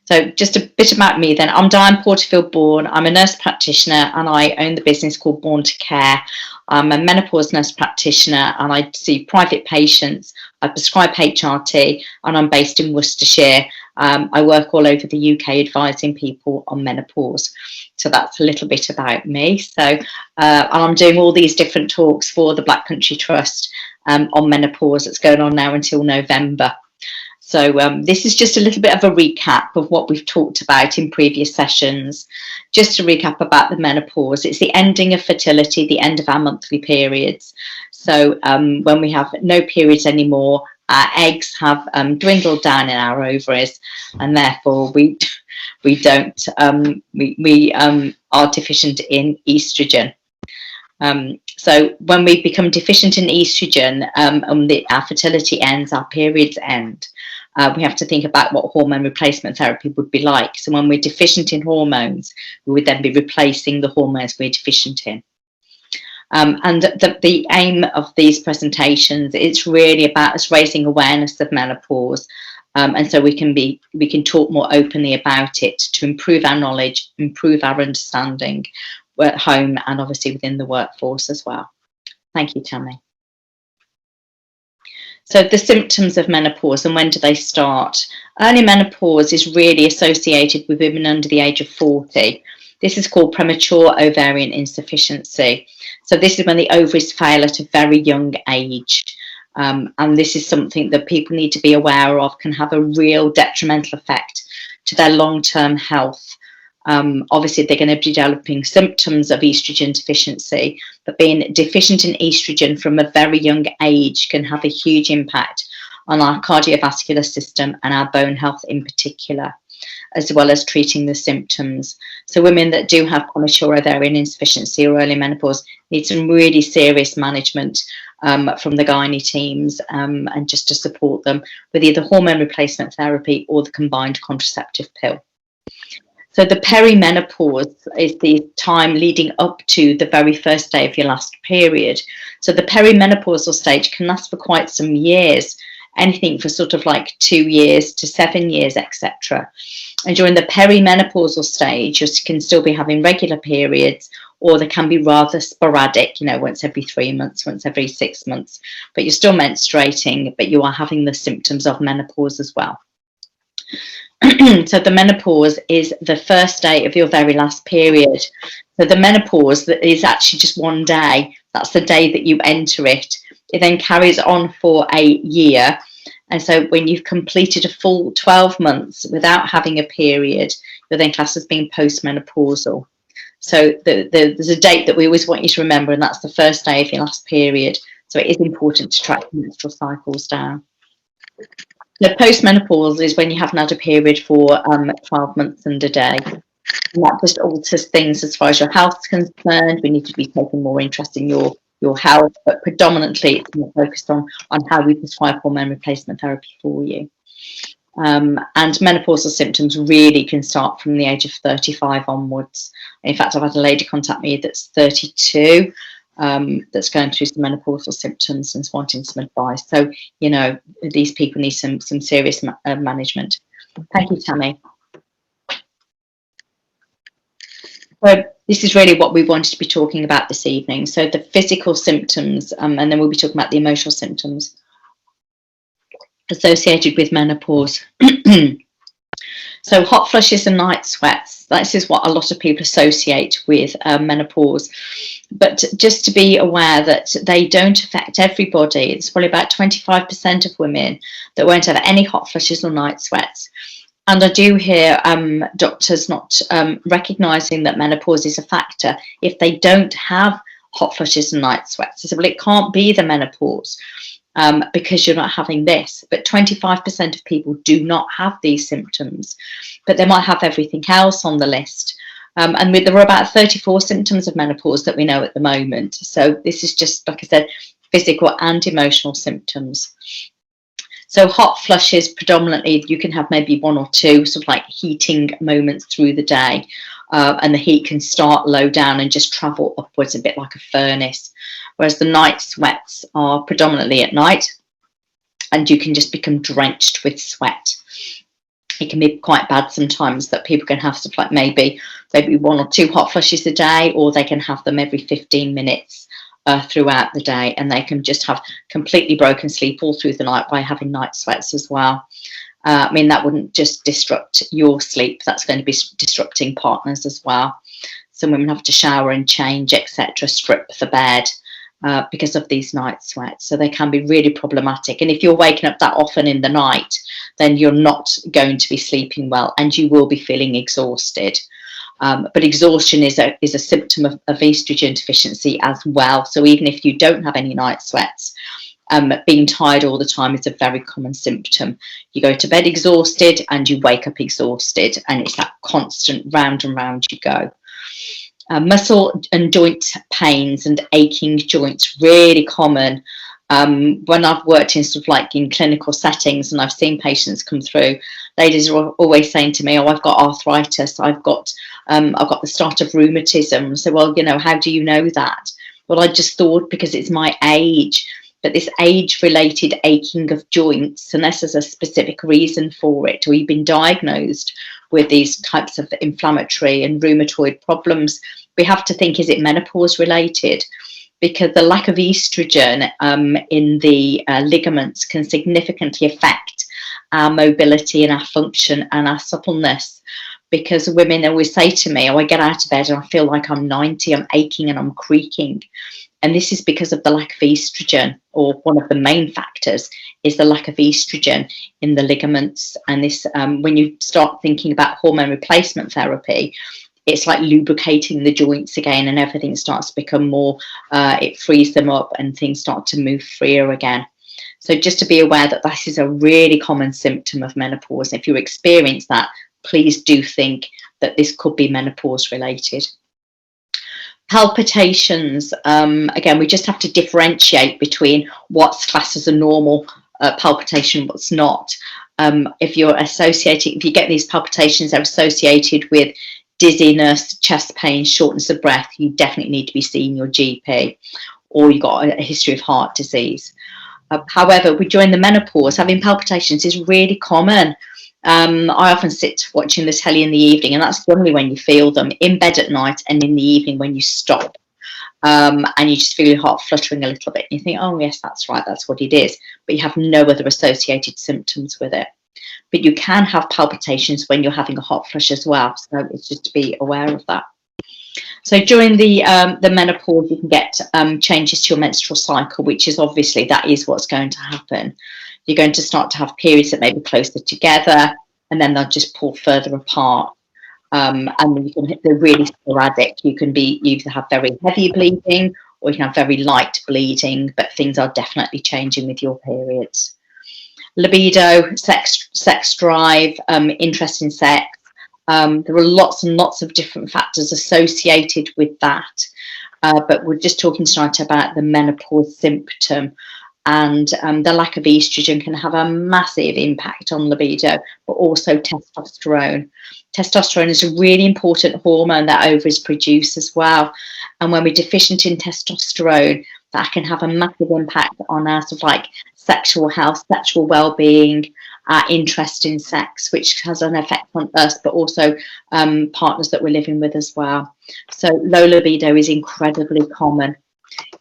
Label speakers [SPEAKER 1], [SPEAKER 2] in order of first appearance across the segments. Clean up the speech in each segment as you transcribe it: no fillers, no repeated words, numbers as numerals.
[SPEAKER 1] So just a bit about me then. I'm Diane Porterfield-Bourne. I'm a nurse practitioner and I own the business called Born to Care. I'm a menopause nurse practitioner and I see private patients. I prescribe HRT and I'm based in Worcestershire. I work all over the UK advising people on menopause. So that's a little bit about me. So and I'm doing all these different talks for the Black Country Trust on menopause that's going on now until November. So this is just a little bit of a recap of what we've talked about in previous sessions. Just to recap about the menopause, it's the ending of fertility, the end of our monthly periods. So when we have no periods anymore, our eggs have dwindled down in our ovaries, and therefore we are deficient in estrogen. So when we become deficient in estrogen, our fertility ends, our periods end. We have to think about what hormone replacement therapy would be like. So when we're deficient in hormones, we would then be replacing the hormones we're deficient in. And the aim of these presentations, it's really about us raising awareness of menopause. And so we can talk more openly about it to improve our knowledge, improve our understanding at home and obviously within the workforce as well. Thank you, Tammy. So the symptoms of menopause and when do they start? Early menopause is really associated with women under the age of 40. This is called premature ovarian insufficiency. So this is when the ovaries fail at a very young age. And this is something that people need to be aware of, can have a real detrimental effect to their long-term health. Obviously, they're going to be developing symptoms of estrogen deficiency, but being deficient in estrogen from a very young age can have a huge impact on our cardiovascular system and our bone health in particular, as well as treating the symptoms. So women that do have premature ovarian insufficiency or early menopause need some really serious management from the gynae teams and just to support them with either hormone replacement therapy or the combined contraceptive pill. So the perimenopause is the time leading up to the very first day of your last period. So the perimenopausal stage can last for quite some years, anything for sort of like 2 years to 7 years, etc. And during the perimenopausal stage, you can still be having regular periods, or they can be rather sporadic, you know, once every 3 months, once every 6 months, but you're still menstruating, but you are having the symptoms of menopause as well. So the menopause is the first day of your very last period. So the menopause is actually just one day. That's the day that you enter it. It then carries on for a year. And so when you've completed a full 12 months without having a period, you're then classed as being postmenopausal. So there's a date that we always want you to remember, and that's the first day of your last period. So it is important to track menstrual cycles down. The postmenopause is when you haven't had a period for 12 months and a day. And that just alters things as far as your health is concerned. We need to be taking more interest in your health, but predominantly it's more focused on how we prescribe hormone replacement therapy for you. And menopausal symptoms really can start from the age of 35 onwards. In fact, I've had a lady contact me that's 32. That's going through some menopausal symptoms and wanting some advice. So, you know, these people need some serious management. Thank you, Tammy. So this is really what we wanted to be talking about this evening. So the physical symptoms, and then we'll be talking about the emotional symptoms associated with menopause. So hot flushes and night sweats, this is what a lot of people associate with menopause. But just to be aware that they don't affect everybody. It's probably about 25% of women that won't have any hot flushes or night sweats. And I do hear doctors not recognising that menopause is a factor if they don't have hot flushes and night sweats. So, well, it can't be the menopause. Because you're not having this, but 25% of people do not have these symptoms, but they might have everything else on the list. And there are about 34 symptoms of menopause that we know at the moment. So this is just, like I said, physical and emotional symptoms. So hot flushes, predominantly, you can have maybe 1 or 2 sort of like heating moments through the day. And the heat can start low down and just travel upwards a bit like a furnace. Whereas the night sweats are predominantly at night and you can just become drenched with sweat. It can be quite bad sometimes that people can have stuff like maybe 1 or 2 hot flushes a day, or they can have them every 15 minutes throughout the day, and they can just have completely broken sleep all through the night by having night sweats as well. I mean, that wouldn't just disrupt your sleep, that's going to be disrupting partners as well. Some women have to shower and change, etc., strip the bed because of these night sweats. So they can be really problematic. And if you're waking up that often in the night, then you're not going to be sleeping well, and you will be feeling exhausted. But exhaustion is a symptom of estrogen deficiency as well. So even if you don't have any night sweats, being tired all the time is a very common symptom. You go to bed exhausted and you wake up exhausted, and it's that constant round and round you go. Muscle and joint pains and aching joints, really common. When I've worked in sort of like in clinical settings and I've seen patients come through, ladies are always saying to me, "Oh, I've got arthritis, I've got the start of rheumatism." So, well, you know, how do you know that? Well, I just thought because it's my age. But this age-related aching of joints, unless there's a specific reason for it, or you've been diagnosed with these types of inflammatory and rheumatoid problems, we have to think, is it menopause related? Because the lack of estrogen in the ligaments can significantly affect our mobility and our function and our suppleness. Because women always say to me, "Oh, I get out of bed and I feel like I'm 90, I'm aching and I'm creaking." And this is because of the lack of estrogen, or one of the main factors is the lack of estrogen in the ligaments. And this, when you start thinking about hormone replacement therapy, it's like lubricating the joints again, and everything starts to become more, it frees them up and things start to move freer again. So just to be aware that this is a really common symptom of menopause. If you experience that, please do think that this could be menopause related. Palpitations, again, we just have to differentiate between what's classed as a normal palpitation, what's not. If you get these palpitations that are associated with dizziness, chest pain, shortness of breath, you definitely need to be seeing your GP, or you've got a history of heart disease. However, during the menopause, having palpitations is really common. I often sit watching the telly in the evening, and that's generally when you feel them, in bed at night and in the evening when you stop, and you just feel your heart fluttering a little bit. And you think, "Oh, yes, that's right, that's what it is." But you have no other associated symptoms with it. But you can have palpitations when you're having a hot flush as well. So it's just to be aware of that. So during the menopause, you can get changes to your menstrual cycle, which is obviously, that is what's going to happen. You're going to start to have periods that may be closer together, and then they'll just pull further apart. And they're really sporadic. You can either have very heavy bleeding, or you can have very light bleeding, but things are definitely changing with your periods. Libido, sex drive, interest in sex. There are lots and lots of different factors associated with that. But we're just talking tonight about the menopause symptom. And the lack of estrogen can have a massive impact on libido, but also testosterone. Testosterone is a really important hormone that ovaries produce as well. And when we're deficient in testosterone, that can have a massive impact on our sort of like sexual health, sexual well-being, our interest in sex, which has an effect on us, but also partners that we're living with as well. So low libido is incredibly common.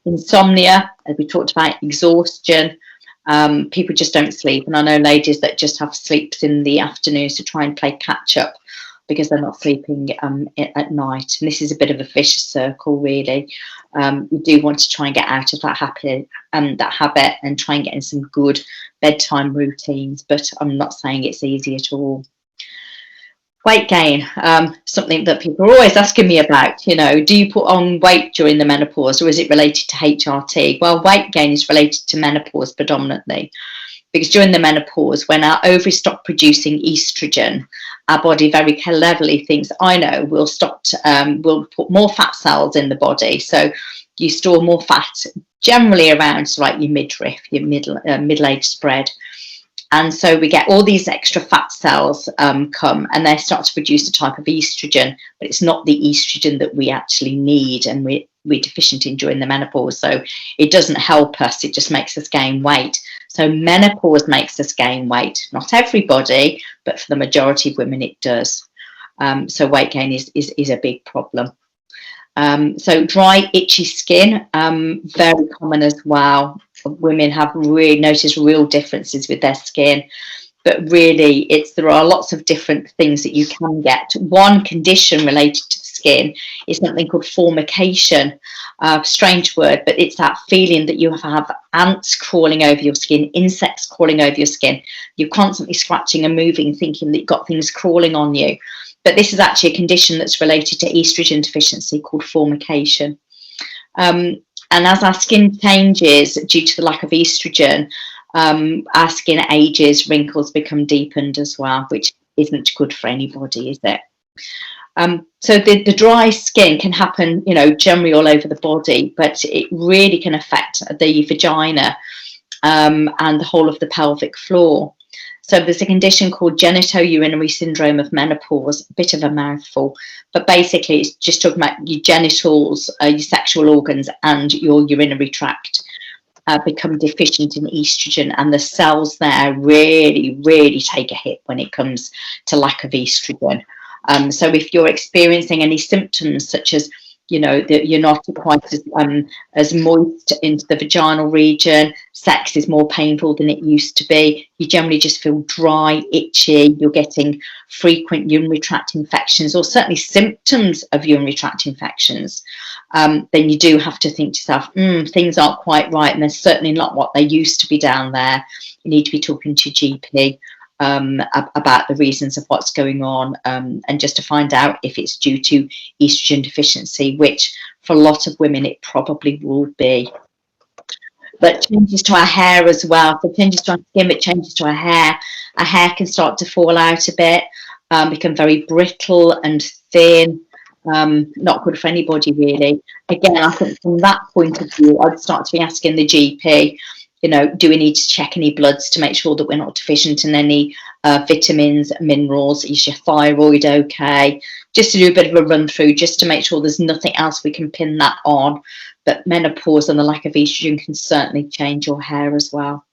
[SPEAKER 1] Insomnia, as we talked about, exhaustion. People just don't sleep, and I know ladies that just have sleeps in the afternoons to try and play catch up because they're not sleeping at night. And this is a bit of a vicious circle, really. You do want to try and get out of that habit and try and get in some good bedtime routines, but I'm not saying it's easy at all. Weight gain, something that people are always asking me about, you know, do you put on weight during the menopause, or is it related to HRT? Well, weight gain is related to menopause predominantly, because during the menopause, when our ovaries stop producing estrogen, our body very cleverly thinks, I know, we'll put more fat cells in the body. So you store more fat generally around like your midriff, your middle-age spread. And so we get all these extra fat cells come, and they start to produce a type of estrogen, but it's not the estrogen that we actually need, and we're deficient in during the menopause. So it doesn't help us, it just makes us gain weight. So menopause makes us gain weight. Not everybody, but for the majority of women it does. So weight gain is a big problem. So dry, itchy skin, very common as well. Women have really noticed real differences with their skin, but really there are lots of different things that you can get. One condition related to the skin is something called formication. Strange word, but it's that feeling that you have ants crawling over your skin, insects crawling over your skin. You're constantly scratching and moving, thinking that you've got things crawling on you. But this is actually a condition that's related to estrogen deficiency called formication. And as our skin changes due to the lack of estrogen, our skin ages, wrinkles become deepened as well, which isn't good for anybody, is it? So the dry skin can happen, generally all over the body, but it really can affect the vagina and the whole of the pelvic floor. So there's a condition called genitourinary syndrome of menopause, a bit of a mouthful, but basically it's just talking about your genitals, your sexual organs and your urinary tract become deficient in estrogen, and the cells there really, really take a hit when it comes to lack of estrogen. So if you're experiencing any symptoms such as that you're not quite as moist into the vaginal region, sex is more painful than it used to be, you generally just feel dry, itchy, you're getting frequent urinary tract infections, or certainly symptoms of urinary tract infections, then you do have to think to yourself, things aren't quite right, and they're certainly not what they used to be down there. You need to be talking to your GP about the reasons of what's going on, and just to find out if it's due to estrogen deficiency, which for a lot of women it probably will be. But changes to our hair as well. So changes to our skin, but changes to our hair. Our hair can start to fall out a bit, become very brittle and thin. Not good for anybody really. Again, I think from that point of view, I'd start to be asking the GP, do we need to check any bloods to make sure that we're not deficient in any vitamins, minerals? Is your thyroid okay? Just to do a bit of a run through, just to make sure there's nothing else we can pin that on. But menopause and the lack of estrogen can certainly change your hair as well.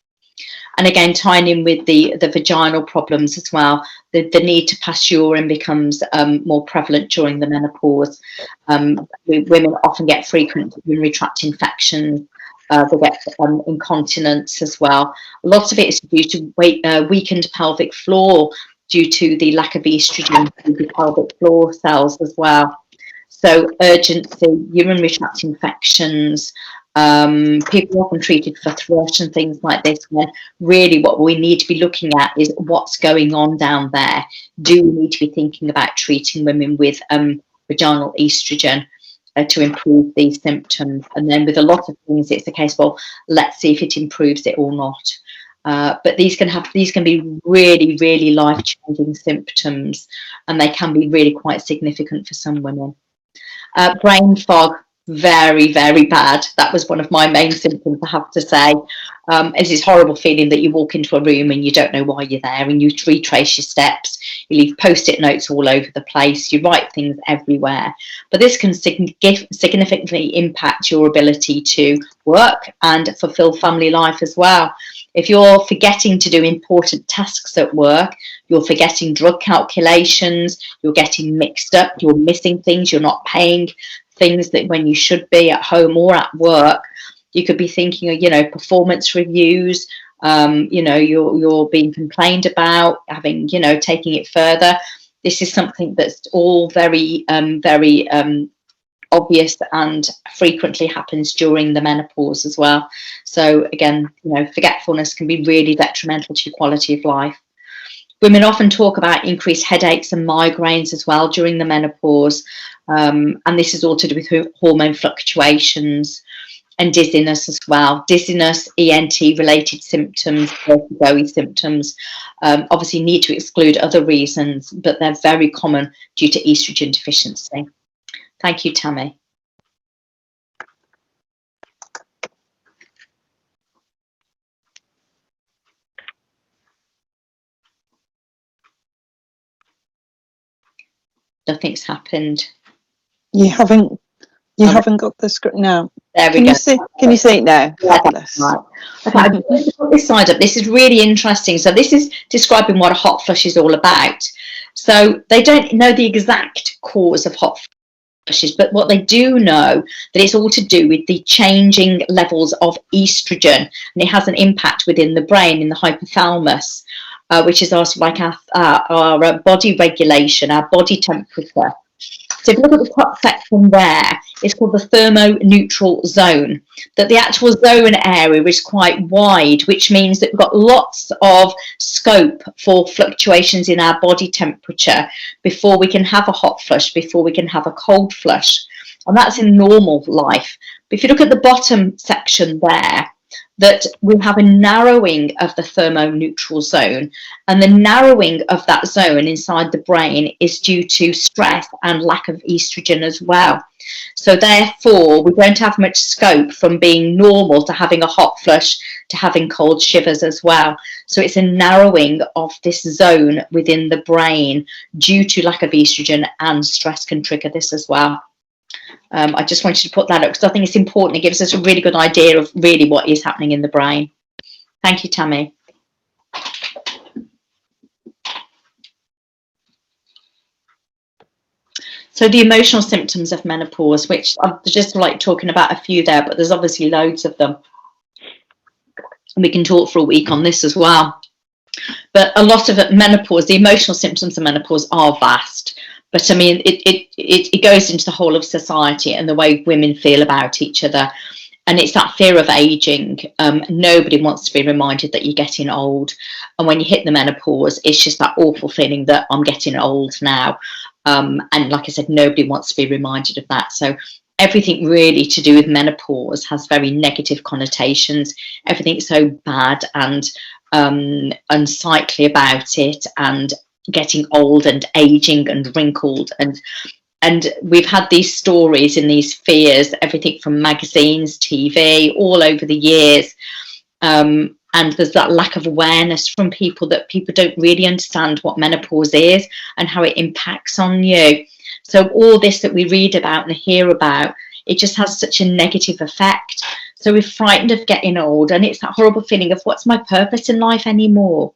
[SPEAKER 1] And again, tying in with the vaginal problems as well, the need to pass urine becomes more prevalent during the menopause. Women often get frequent urinary tract infections. They get incontinence as well. A lot of it is due to weakened pelvic floor due to the lack of estrogen in the pelvic floor cells as well. So urgency, urinary tract infections, people often treated for thrush and things like this, when really what we need to be looking at is what's going on down there. Do we need to be thinking about treating women with vaginal estrogen to improve these symptoms? And then with a lot of things, it's a case, well, let's see if it improves it or not. But these can be really, really life-changing symptoms, and they can be really quite significant for some women. Brain fog, very, very bad. That was one of my main symptoms, I have to say. It's this horrible feeling that you walk into a room and you don't know why you're there, and you retrace your steps, you leave post-it notes all over the place, you write things everywhere. But this can significantly impact your ability to work and fulfill family life as well. If you're forgetting to do important tasks at work, you're forgetting drug calculations, you're getting mixed up, you're missing things, you're not paying things that when you should be at home or at work, you could be thinking of, performance reviews, you're being complained about, having, taking it further. This is something that's all very, very obvious and frequently happens during the menopause as well. So again, forgetfulness can be really detrimental to your quality of life. Women often talk about increased headaches and migraines as well during the menopause, and this is all to do with hormone fluctuations and dizziness as well. Dizziness, ENT-related symptoms, vertigo symptoms, obviously need to exclude other reasons, but they're very common due to estrogen deficiency. Thank you, Tammy. Nothing's happened.
[SPEAKER 2] You haven't You haven't got the script now.
[SPEAKER 1] There we
[SPEAKER 2] Can
[SPEAKER 1] go.
[SPEAKER 2] you see? Can you see it now?
[SPEAKER 1] Yeah,
[SPEAKER 2] Fabulous.
[SPEAKER 1] right. Okay, I'm going to put this slide up. This is really interesting. So this is describing what a hot flush is all about. So they don't know the exact cause of hot flushes, but what they do know that it's all to do with the changing levels of estrogen, and it has an impact within the brain in the hypothalamus, which is also like our body regulation, our body temperature. So if you look at the top section there, it's called the thermoneutral zone. That the actual zone area is quite wide, which means that we've got lots of scope for fluctuations in our body temperature before we can have a hot flush, before we can have a cold flush. And that's in normal life. But if you look at the bottom section there, that we have a narrowing of the thermoneutral zone, and the narrowing of that zone inside the brain is due to stress and lack of estrogen as well. So therefore, we don't have much scope from being normal to having a hot flush to having cold shivers as well. So it's a narrowing of this zone within the brain due to lack of estrogen, and stress can trigger this as well. I just wanted to put that up because I think it's important. It gives us a really good idea of really what is happening in the brain. Thank you, Tammy. So the emotional symptoms of menopause, which I'm just like talking about a few there, but there's obviously loads of them. And we can talk for a week on this as well. But a lot of menopause, the emotional symptoms of menopause are vast. But I mean, it goes into the whole of society and the way women feel about each other. And it's that fear of aging. Nobody wants to be reminded that you're getting old. And when you hit the menopause, it's just that awful feeling that I'm getting old now. And like I said, nobody wants to be reminded of that. So everything really to do with menopause has very negative connotations. Everything's so bad and unsightly about it, and getting old and aging and wrinkled, and we've had these stories and these fears, everything from magazines, TV, all over the years, and there's that lack of awareness from people that people don't really understand what menopause is and how it impacts on you. So all this that we read about and hear about, it just has such a negative effect. So we're frightened of getting old, and it's that horrible feeling of what's my purpose in life anymore.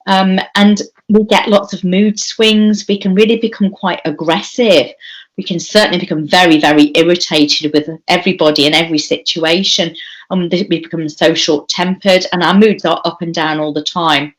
[SPEAKER 1] And we get lots of mood swings. We can really become quite aggressive. We can certainly become very, very irritated with everybody in every situation. And we become so short-tempered, and our moods are up and down all the time.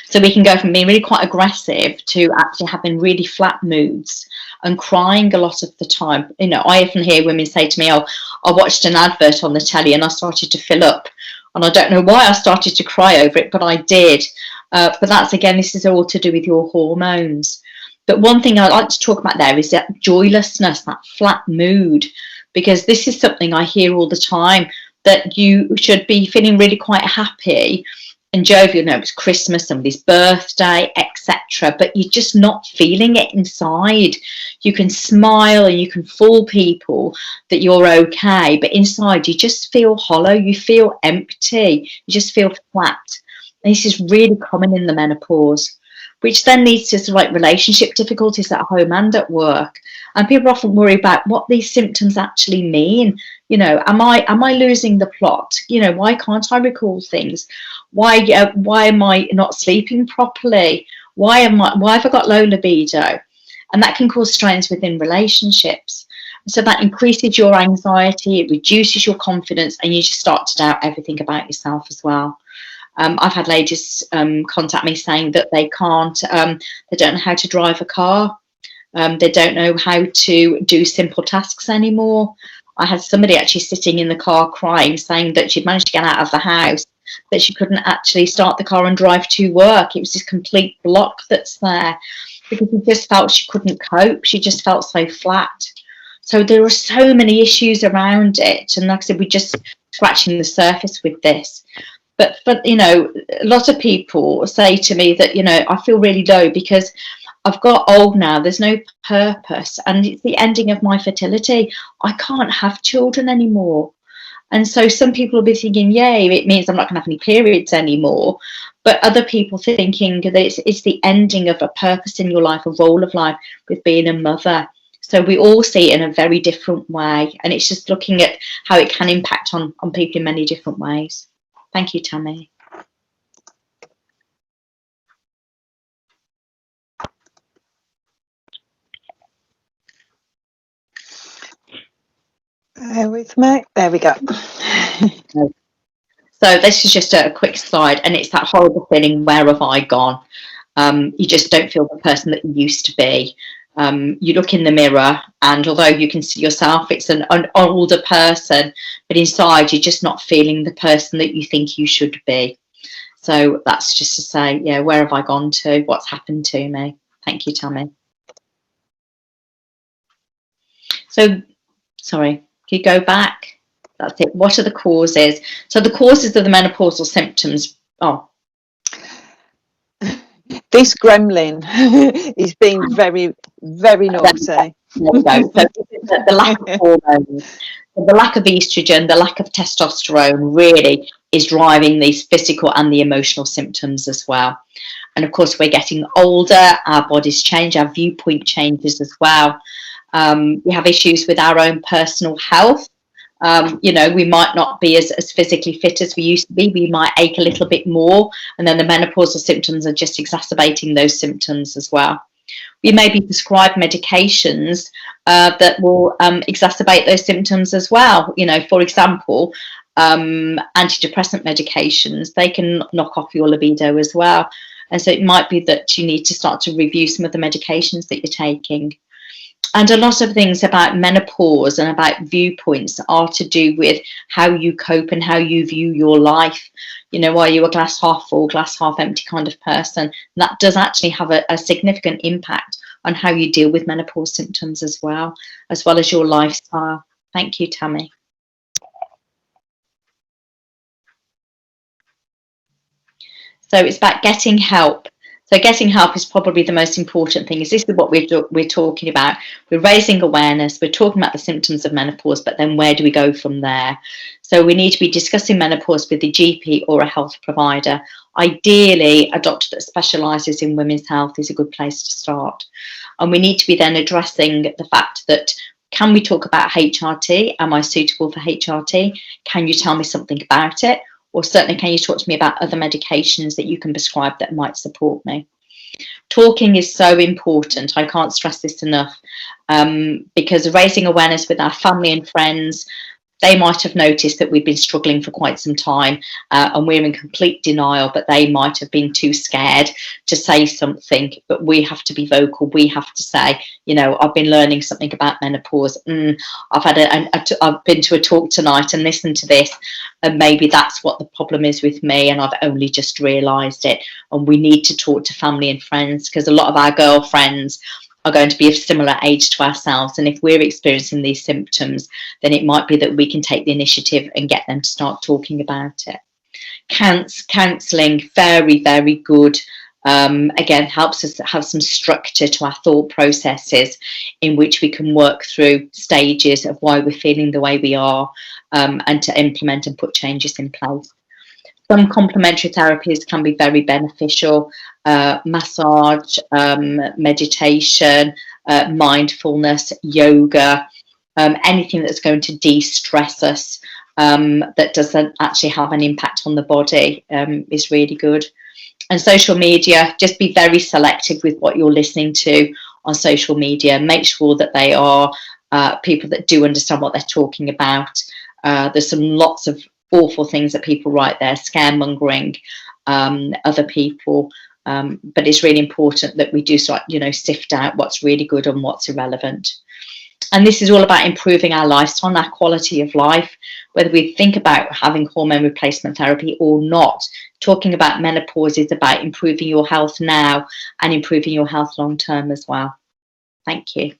[SPEAKER 1] So we can go from being really quite aggressive to actually having really flat moods and crying a lot of the time. You know, I often hear women say to me, oh, I watched an advert on the telly and I started to fill up. And I don't know why I started to cry over it, but I did. But that's, again, this is all to do with your hormones. But one thing I'd like to talk about there is that joylessness, that flat mood, because this is something I hear all the time, that you should be feeling really quite happy and jovial. You know, it's Christmas, somebody's birthday, etc. But you're just not feeling it inside. You can smile and you can fool people that you're okay, but inside you just feel hollow. You feel empty. You just feel flat. And this is really common in the menopause, which then leads to sort of like relationship difficulties at home and at work. And people often worry about what these symptoms actually mean. You know, am I losing the plot? You know, why can't I recall things? Why am I not sleeping properly? Why have I got low libido? And that can cause strains within relationships. So that increases your anxiety, it reduces your confidence, and you just start to doubt everything about yourself as well. I've had ladies contact me saying that they can't, they don't know how to drive a car. They don't know how to do simple tasks anymore. I had somebody actually sitting in the car crying, saying that she'd managed to get out of the house, but she couldn't actually start the car and drive to work. It was this complete block that's there because she just felt she couldn't cope. She just felt so flat. So there are so many issues around it. And like I said, we're just scratching the surface with this. But you know, a lot of people say to me that, you know, I feel really low because I've got old now, there's no purpose, and it's the ending of my fertility. I can't have children anymore. And so some people will be thinking, yay, it means I'm not going to have any periods anymore. But other people thinking that it's the ending of a purpose in your life, a role of life with being a mother. So So we all see it in a very different way, and it's just looking at how it can impact on people in many different ways. Thank you, Tammy.
[SPEAKER 2] Bear with me. There we go.
[SPEAKER 1] So this is just a quick slide, and it's that horrible feeling, where have I gone? You just don't feel the person that you used to be. You look in the mirror, and although you can see yourself, it's an older person, but inside you're just not feeling the person that you think you should be. So that's just to say, yeah, where have I gone to? What's happened to me? Thank you, Tammy. So, sorry, can you go back? That's it. What are the causes? So the causes of the menopausal symptoms. Oh,
[SPEAKER 2] This gremlin is being very, very naughty.
[SPEAKER 1] there we go. So the lack of hormones, the lack of estrogen, the lack of testosterone really is driving these physical and the emotional symptoms as well. And of course, we're getting older, our bodies change, our viewpoint changes as well. We have issues with our own personal health. You know, we might not be as physically fit as we used to be. We might ache a little bit more, and then the menopausal symptoms are just exacerbating those symptoms as well. We may be prescribed medications that will exacerbate those symptoms as well. You know, for example, antidepressant medications, they can knock off your libido as well. And so it might be that you need to start to review some of the medications that you're taking. And a lot of things about menopause and about viewpoints are to do with how you cope and how you view your life. You know, are you a glass half full, glass half empty kind of person? And that does actually have a significant impact on how you deal with menopause symptoms as well as your lifestyle. Thank you, Tammy. So it's about getting help. So getting help is probably the most important thing. This is what we're talking about. We're raising awareness. We're talking about the symptoms of menopause, but then where do we go from there? So we need to be discussing menopause with a GP or a health provider. Ideally, a doctor that specialises in women's health is a good place to start. And we need to be then addressing the fact that, can we talk about HRT? Am I suitable for HRT? Can you tell me something about it? Or certainly, can you talk to me about other medications that you can prescribe that might support me? Talking is so important. I can't stress this enough, because raising awareness with our family and friends, they might have noticed that we've been struggling for quite some time, and we're in complete denial, but they might have been too scared to say something. But we have to be vocal. We have to say, you know, I've been learning something about menopause. I've been to a talk tonight and listened to this, and maybe that's what the problem is with me, and I've only just realised it. And we need to talk to family and friends, because a lot of our girlfriends are going to be of similar age to ourselves, and if we're experiencing these symptoms, then it might be that we can take the initiative and get them to start talking about it. Counselling, very, very good. Again, helps us have some structure to our thought processes, in which we can work through stages of why we're feeling the way we are, and to implement and put changes in place. Some complementary therapies can be very beneficial. Massage, meditation, mindfulness, yoga, anything that's going to de-stress us, that doesn't actually have an impact on the body, is really good. And social media, just be very selective with what you're listening to on social media. Make sure that they are people that do understand what they're talking about. There's lots of awful things that people write there, scaremongering other people, but it's really important that we do start, you know, sift out what's really good and what's irrelevant. And this is all about improving our lifestyle, our quality of life, whether we think about having hormone replacement therapy or not. Talking about menopause is about improving your health now and improving your health long term as well. Thank you.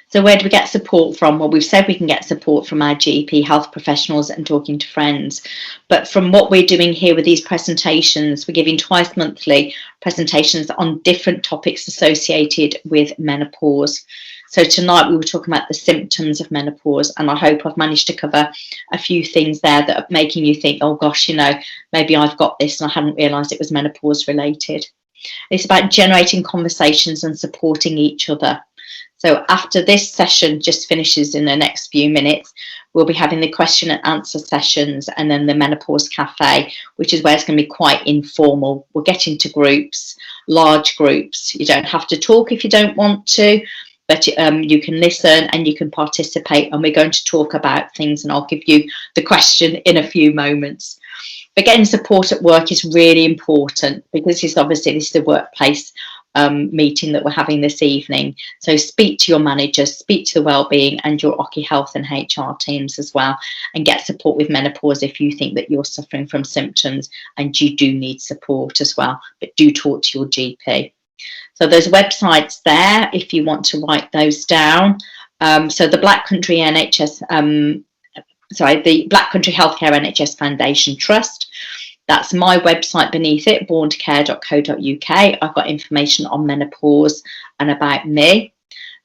[SPEAKER 1] So where do we get support from? Well, we've said we can get support from our GP, health professionals, and talking to friends. But from what we're doing here with these presentations, we're giving twice monthly presentations on different topics associated with menopause. So tonight we were talking about the symptoms of menopause, and I hope I've managed to cover a few things there that are making you think, oh gosh, maybe I've got this and I hadn't realised it was menopause related. It's about generating conversations and supporting each other. So after this session just finishes in the next few minutes, we'll be having the question and answer sessions, and then the Menopause Cafe, which is where it's going to be quite informal. We'll get into groups, large groups. You don't have to talk if you don't want to, but you can listen and you can participate, and we're going to talk about things, and I'll give you the question in a few moments. But getting support at work is really important, because this is the workplace meeting that we're having this evening. So speak to your manager, speak to the wellbeing and your Occi Health and HR teams as well, and get support with menopause if you think that you're suffering from symptoms and you do need support as well. But do talk to your GP. So there's websites there if you want to write those down. So the Black Country the Black Country Healthcare NHS Foundation Trust. That's my website beneath it, borntocare.co.uk. I've got information on menopause and about me.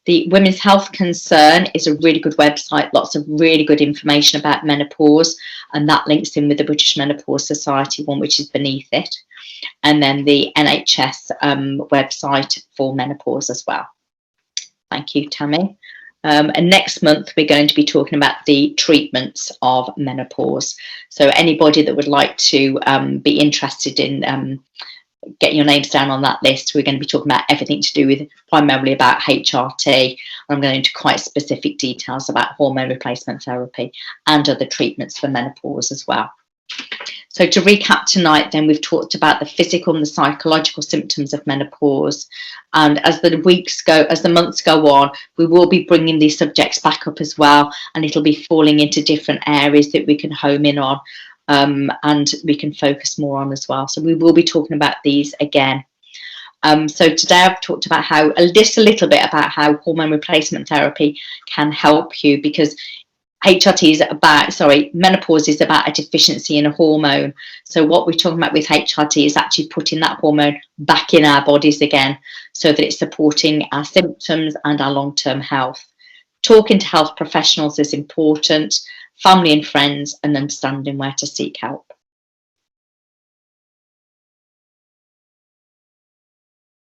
[SPEAKER 1] The Women's Health Concern is a really good website, lots of really good information about menopause, and that links in with the British Menopause Society one, which is beneath it. And then the NHS website for menopause as well. Thank you, Tammy. And next month, we're going to be talking about the treatments of menopause. So anybody that would like to be interested in getting your names down on that list, we're going to be talking about everything to do with primarily about HRT. I'm going into quite specific details about hormone replacement therapy and other treatments for menopause as well. So to recap tonight, then, we've talked about the physical and the psychological symptoms of menopause. And as the months go on, we will be bringing these subjects back up as well. And it'll be falling into different areas that we can home in on and we can focus more on as well. So we will be talking about these again. So today I've talked about just a little bit about how hormone replacement therapy can help you, because menopause is about a deficiency in a hormone. So what we're talking about with HRT is actually putting that hormone back in our bodies again, so that it's supporting our symptoms and our long-term health. Talking to health professionals is important, family and friends, and understanding where to seek help.